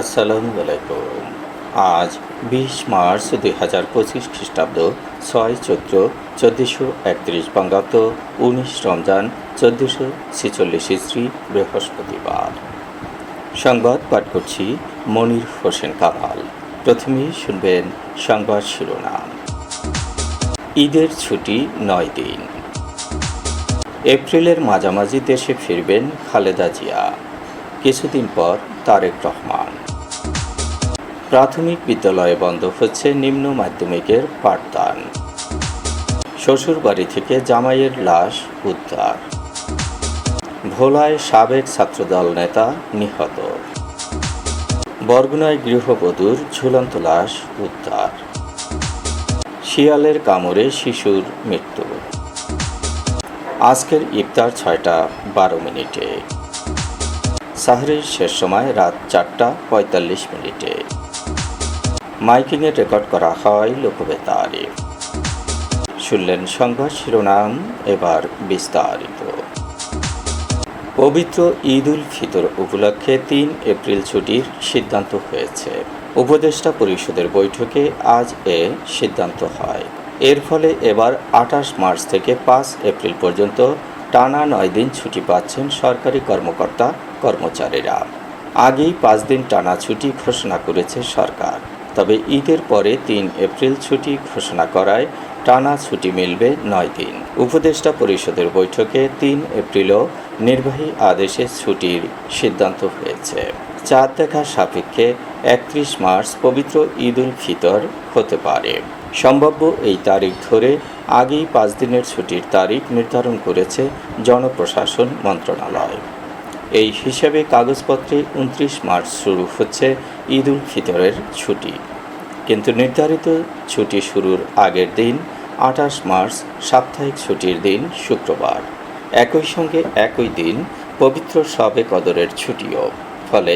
আসসালামু আলাইকুম। আজ ২০ মার্চ ২০২৫ খ্রিস্টাব্দ, ৬ চৈত্র ১৪৩১ বঙ্গাব্দ, ১৯ রমজান ১৪৪৬ ইসরি, বৃহস্পতিবার। সংবাদ পাঠ করছি মনির হোসেন কামাল। প্রথমেই শুনবেন সংবাদ শিরোনাম। ঈদের ছুটি ৯ দিন। এপ্রিলের মাঝামাঝি দেশে ফিরবেন খালেদা জিয়া, কিছুদিন পর তারেক রহমান। প্রাথমিক বিদ্যালয়ে বন্ধ হচ্ছে নিম্ন মাধ্যমিকের পাঠদান। শ্বশুরবাড়ি থেকে জামাইয়ের লাশ উদ্ধার। ভোলায় সাবেক ছাত্রদল নেতা নিহত। বরগুনায় গৃহবধূর ঝুলন্ত লাশ উদ্ধার। শিয়ালের কামড়ে শিশুর মৃত্যু। আজকের ইফতার ৬টা ১২ মিনিটে। সাহরির শেষ সময় রাত ৪টা ৪৫ মিনিটে। মাইকিংয়ে রেকর্ড করা হয় লোকবেতারে। শুনলেন সংবাদ শিরোনাম, এবার বিস্তারিত। পবিত্র ঈদ উল ফিতর উপলক্ষে ৩ এপ্রিল ছুটির সিদ্ধান্ত হয়েছে। উপদেষ্টা পরিষদের বৈঠকে আজ এ সিদ্ধান্ত হয়। এর ফলে এবার ২৮ মার্চ থেকে ৫ এপ্রিল পর্যন্ত টানা ৯ দিন ছুটি পাচ্ছেন সরকারি কর্মকর্তা কর্মচারীরা। আগেই ৫ দিন টানা ছুটি ঘোষণা করেছে সরকার। তবে ঈদের পরে ৩ এপ্রিল ছুটি ঘোষণা করায় টানা ছুটি মিলবে ৯ দিন। উপদেষ্টা পরিষদের বৈঠকে ৩ এপ্রিলও নির্বাহী আদেশে ছুটির সিদ্ধান্ত হয়েছে। চাঁদ দেখা সাপেক্ষে ৩১ মার্চ পবিত্র ঈদ উল ফিতর হতে পারে। সম্ভাব্য এই তারিখ ধরে আগেই ৫ দিনের ছুটির তারিখ নির্ধারণ করেছে জনপ্রশাসন মন্ত্রণালয়। এই হিসেবে কাগজপত্রে ২৯ মার্চ শুরু হচ্ছে ঈদ উল ফিতরের ছুটি, কিন্তু নির্ধারিত ছুটি শুরুর আগের দিন ২৮ মার্চ সাপ্তাহিক ছুটির দিন শুক্রবার। একই সঙ্গে একই দিন পবিত্র শবে কদরের ছুটিও। ফলে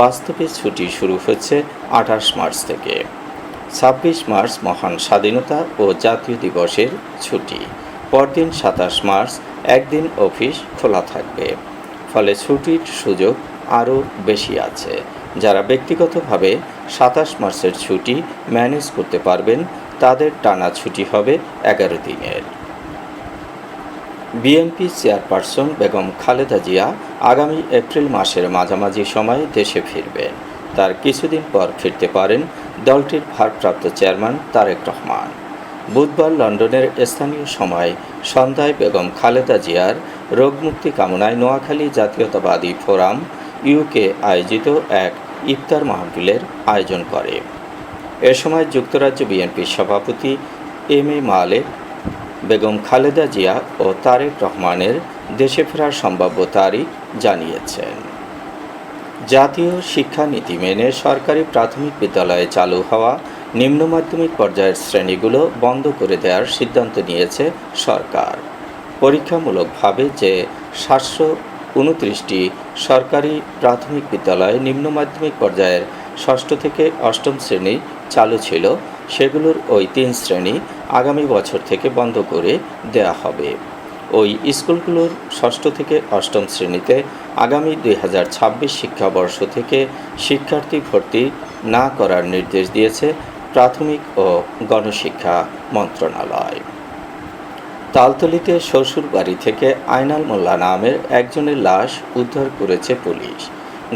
বাস্তবে ছুটি শুরু হচ্ছে ২৮ মার্চ থেকে। ২৬ মার্চ মহান স্বাধীনতা ও জাতীয় দিবসের ছুটি। পরদিন ২৭ মার্চ একদিন অফিস খোলা থাকবে। ফলে ছুটির সুযোগ আরও বেশি আছে। যারা ব্যক্তিগতভাবে ২৭ মার্চের ছুটি ম্যানেজ করতে পারবেন তাদের টানা ছুটি হবে ১১ দিনের। বিএনপি চেয়ারপারসন বেগম খালেদা জিয়া আগামী এপ্রিল মাসের মাঝামাঝি সময়ে দেশে ফিরবেন। তার কিছুদিন পর ফিরতে পারেন দলটির ভারপ্রাপ্ত চেয়ারম্যান তারেক রহমান। বুধবার লন্ডনের স্থানীয় সময় সন্ধ্যায় বেগম খালেদা জিয়ার রোগমুক্তি কামনায় নোয়াখালী জাতীয়তাবাদী ফোরাম ইউকে আয়োজিত এক ইফতার মাহফিলের আয়োজন করে। এ সময় যুক্তরাজ্য বিএনপির সভাপতি এম এ মালেক বেগম খালেদা জিয়া ও তারেক রহমানের দেশে ফেরার সম্ভাব্য তারিখ জানিয়েছেন। জাতীয় শিক্ষানীতি মেনে সরকারি প্রাথমিক বিদ্যালয়ে চালু হওয়া নিম্ন মাধ্যমিক পর্যায়ের শ্রেণীগুলো বন্ধ করে দেওয়ার সিদ্ধান্ত নিয়েছে সরকার। পরীক্ষামূলকভাবে যে ৭২৯টি সরকারি প্রাথমিক বিদ্যালয়ে নিম্ন মাধ্যমিক পর্যায়ের ষষ্ঠ থেকে অষ্টম শ্রেণী চালু ছিল, সেগুলোর ওই ৩ শ্রেণী আগামী বছর থেকে বন্ধ করে দেয়া হবে। ওই স্কুলগুলোর ষষ্ঠ থেকে অষ্টম শ্রেণীতে আগামী ২০২৬ শিক্ষাবর্ষ থেকে শিক্ষার্থী ভর্তি না করার নির্দেশ দিয়েছে প্রাথমিক ও গণশিক্ষা মন্ত্রণালয়। তালতলীতে শ্বশুর বাড়ি থেকে আইনাল মোল্লা নামের একজনের লাশ উদ্ধার করেছে পুলিশ।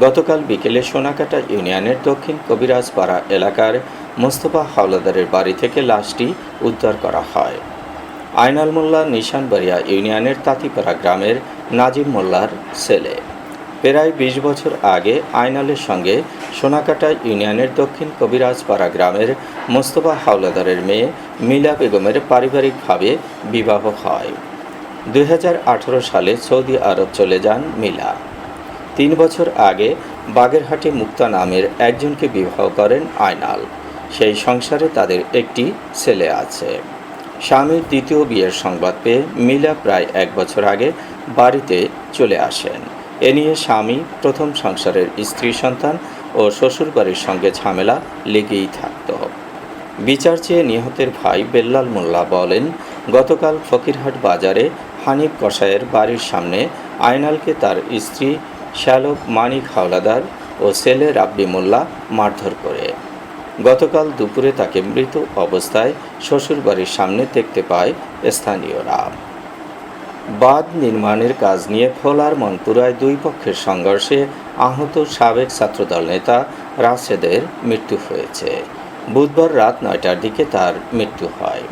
গতকাল বিকেলে সোনাকাটা ইউনিয়নের দক্ষিণ কবিরাজপাড়া এলাকার মোস্তফা হাওলাদারের বাড়ি থেকে লাশটি উদ্ধার করা হয়। আইনাল মোল্লা নিশানবাড়িয়া ইউনিয়নের তাঁতিপাড়া গ্রামের নাজিম মোল্লার ছেলে। প্রায় ২০ বছর আগে আইনালের সঙ্গে সোনাকাটা ইউনিয়নের দক্ষিণ কবিরাজপাড়া গ্রামের মোস্তফা হাওলাদারের মেয়ে মিলা বেগমের পারিবারিকভাবে বিবাহ হয়। ২০১৮ সালে সৌদি আরব চলে যান মিলা। ৩ বছর আগে বাগেরহাটে মুক্তা নামের একজনকে বিবাহ করেন আইনাল। সেই সংসারে তাদের একটি ছেলে আছে। স্বামীর দ্বিতীয় বিয়ের সংবাদ পেয়ে মিলা প্রায় ১ বছর আগে বাড়িতে চলে আসেন। এ নিয়ে স্বামী, প্রথম সংসারের স্ত্রী সন্তান ও শ্বশুরবাড়ির সঙ্গে ঝামেলা লেগেই থাকত। বিচার চেয়ে নিহতের ভাই বেল্লাল মোল্লা বলেন, গতকাল ফকিরহাট বাজারে হানিফ কসাইয়ের বাড়ির সামনে আইনালকে তার স্ত্রী শ্যালক মানিক হাওলাদার ও ছেলে রাব্বি মোল্লা মারধর করে। গতকাল দুপুরে তাকে মৃত অবস্থায় শ্বশুরবাড়ির সামনে দেখতে পায় স্থানীয়রা। বাঁধ নির্মাণের কাজ নিয়ে ভোলার মনপুরায় দুই পক্ষের সংঘর্ষে আহত সাবেক ছাত্রদল নেতা রাশেদের মৃত্যু হয়েছে। বুধবার রাত ৯টার দিকে তার মৃত্যু হয়।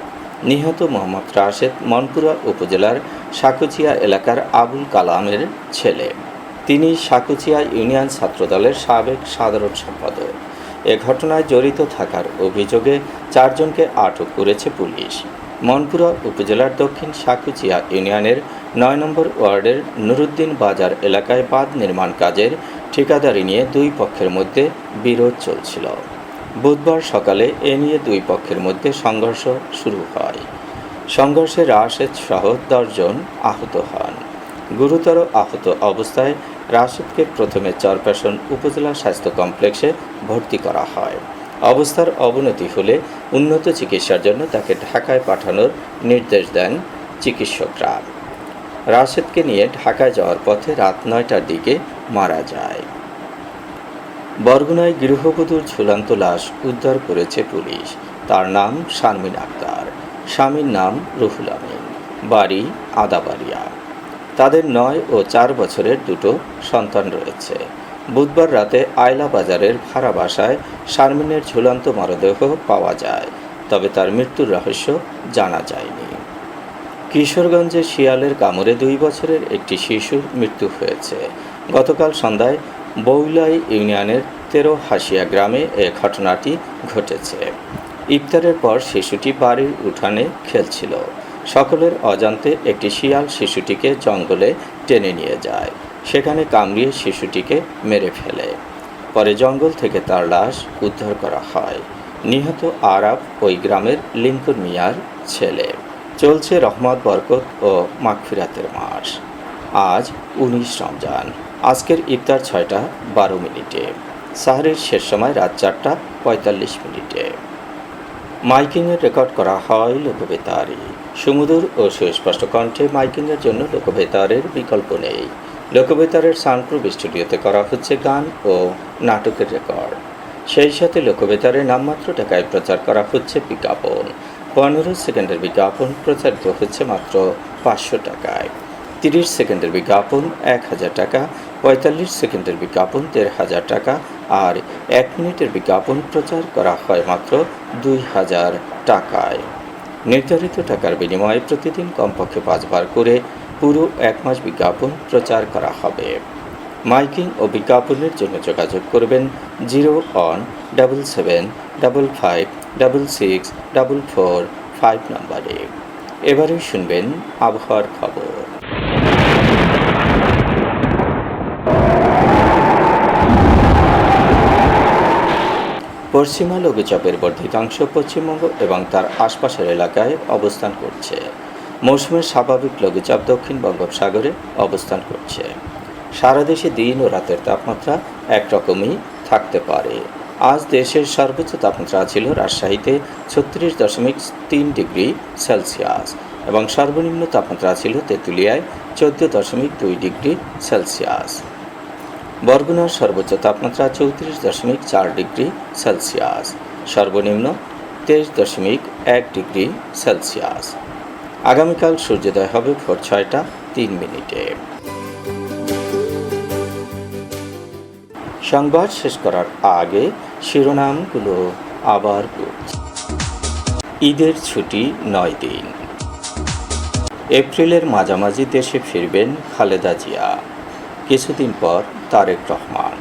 নিহত মোহাম্মদ রাশেদ মনপুরা উপজেলার সাকুচিয়া এলাকার আবুল কালামের ছেলে। তিনি সাকুচিয়া ইউনিয়ন ছাত্রদলের সাবেক সাধারণ সম্পাদক। এ ঘটনায় জড়িত থাকার অভিযোগে 4 জনকে আটক করেছে পুলিশ। মনপুরা উপজেলার দক্ষিণ সাকুচিয়া ইউনিয়নের ৯ নম্বর ওয়ার্ডের নুরুদ্দিন বাজার এলাকায় বাঁধ নির্মাণ কাজের ঠিকাদারি নিয়ে দুই পক্ষের মধ্যে বিরোধ চলছিল। বুধবার সকালে এ নিয়ে দুই পক্ষের মধ্যে সংঘর্ষ শুরু হয়। সংঘর্ষে রাশেদ সহ 10 জন আহত হন। গুরুতর আহত অবস্থায় রাশেদকে প্রথমে চরপেশন উপজেলা স্বাস্থ্য কমপ্লেক্সে ভর্তি করা হয়। অবস্থার অবনতি হলে উন্নত চিকিৎসার জন্য তাকে ঢাকায় পাঠানোর নির্দেশ দেন চিকিৎসকরা। রাশেদকে নিয়ে ঢাকায় যাওয়ার পথে রাত ৯টার দিকে মারা যায়। বরগুনায় গৃহবধূর ঝুলন্ত লাশ উদ্ধার করেছে পুলিশ। তার নাম শারমিন আক্তার, স্বামীর নাম রুহুল আমিন, বাড়ি আদাবাড়িয়া। তাদের 9 ও 4 বছরের দুটো সন্তান রয়েছে। বুধবার রাতে আয়লা বাজারের ভাড়া বাসায় শারমিনের ঝুলন্ত মরদেহ পাওয়া যায়, তবে তার মৃত্যুর রহস্য জানা যায়নি। কিশোরগঞ্জে শিয়ালের কামড়ে 2 বছরের একটি শিশুর মৃত্যু হয়েছে। গতকাল সন্ধ্যায় বৌলাই ইউনিয়নের 13 হাসিয়া গ্রামে এ ঘটনাটি ঘটেছে। ইফতারের পর শিশুটি বাড়ির উঠানে খেলছিল। সকলের অজান্তে একটি শিয়াল শিশুটিকে জঙ্গলে টেনে নিয়ে যায়। সেখানে কামড়িয়ে শিশুটিকে মেরে ফেলে। পরে জঙ্গল থেকে তার লাশ উদ্ধার করা হয়। নিহত আরাফ ওই গ্রামের লিঙ্কন মিয়ার ছেলে। চলছে রহমত, বরকত ও মাগফিরাতের মাস। আজ 19 রমজান। আজকের ইফতার 6টা 12 মিনিটে। সাহরির শেষ সময় রাত 4টা 45 মিনিটে। মাইকিংয়ের রেকর্ড করা হয় লোকবেতারে। সুমধুর ও সুস্পষ্ট কণ্ঠে মাইকিংয়ের জন্য লোকবেতারের বিকল্প নেই। লোকবেতারের সাউন্ডপ্রুফ স্টুডিওতে করা হচ্ছে গান ও নাটকের রেকর্ড। সেই সাথে লোকবেতারে নামমাত্র টাকায় প্রচার করা হচ্ছে বিজ্ঞাপন। 15 সেকেন্ডের বিজ্ঞাপন প্রচারিত হচ্ছে মাত্র 500 টাকায়। 30 সেকেন্ডের বিজ্ঞাপন 1000 টাকা, 45 সেকেন্ডের বিজ্ঞাপন 1500 টাকা আর 1 মিনিটের বিজ্ঞাপন প্রচার করা হয় মাত্র 2000 টাকায়। নির্ধারিত টাকার বিনিময়ে প্রতিদিন কমপক্ষে 5 বার করে পুরো 1 মাস বিজ্ঞাপন প্রচার করা হবে। মাইকিং ও বিজ্ঞাপনের জন্য যোগাযোগ করবেন 0-1-77-55-66-44-5 নম্বরে। এবারে শুনবেন আবহাওয়ার খবর। পশ্চিমা লঘুচাপের বর্ধিতাংশ পশ্চিমবঙ্গ এবং তার আশপাশের এলাকায় অবস্থান করছে। মৌসুমের স্বাভাবিক লঘুচাপ দক্ষিণ বঙ্গোপসাগরে অবস্থান করছে। সারা দেশে দিন ও রাতের তাপমাত্রা একরকমই থাকতে পারে। আজ দেশের সর্বোচ্চ তাপমাত্রা ছিল রাজশাহীতে 36.3 ডিগ্রি সেলসিয়াস এবং সর্বনিম্ন তাপমাত্রা ছিল তেঁতুলিয়ায় 14.2 ডিগ্রি সেলসিয়াস। বরগুনার সর্বোচ্চ তাপমাত্রা 34.4 ডিগ্রি সেলসিয়াস, সর্বনিম্ন 23.1 ডিগ্রি সেলসিয়াস। আগামীকাল সূর্যোদয় হবে ভোর 6টা 3 মিনিটে। সংবাদ শেষ করার আগে শিরোনামগুলো আবার পড়ছি। ঈদের ছুটি 9 দিন। এপ্রিলের মাঝামাঝি দেশে ফিরবেন খালেদা জিয়া, কিছুদিন পর তারেক রহমান।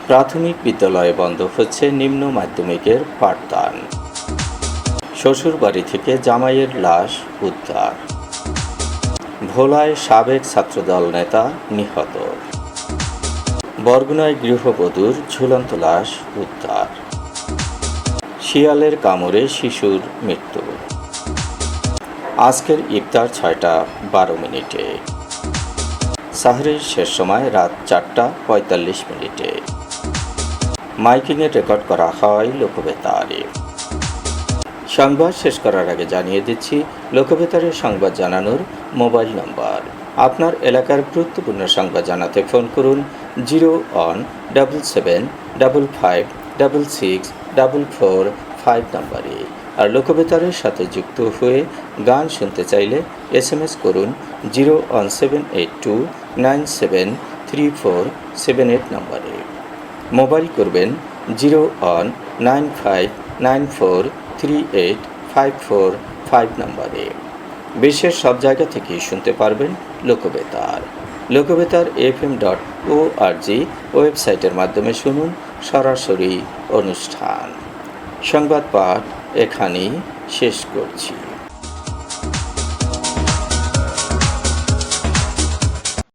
প্রাথমিক বিদ্যালয়ে বন্ধ হচ্ছে নিম্ন মাধ্যমিকের পাঠদান। শ্বশুরবাড়ি থেকে জামাইয়ের লাশ উদ্ধার। ভোলায় সাবেক ছাত্রদল নেতা নিহত। বরগুনায় গৃহবধূর ঝুলন্ত লাশ উদ্ধার। শিয়ালের কামড়ে শিশুর মৃত্যু। আজকের ইফতার 6টা 12 মিনিটে। সাহরির শেষ সময় রাত 4টা 45 মিনিটে। মাইকিংয়ের রেকর্ড করা হয় লোকবেতারে। সংবাদ শেষ করার আগে জানিয়ে দিচ্ছি লোকবেতারের সংবাদ জানানোর মোবাইল নম্বর আপনার এলাকার গুরুত্বপূর্ণ সংবাদ জানাতে ফোন করুন 0-1-77-55-6-6-445 নম্বরে। আর লোকবেতারের সাথে যুক্ত হয়ে গান শুনতে চাইলে SMS করুন 01782973478 নম্বরে। মোবাইল করবেন 01959438545 নম্বরে। বিশ্বের সব জায়গা থেকেই শুনতে পারবেন লোকবেতার। লোকবেতার FM.org ওয়েবসাইটের মাধ্যমে শুনুন সরাসরি অনুষ্ঠান। সংবাদ পাঠ এখানেই শেষ করছি।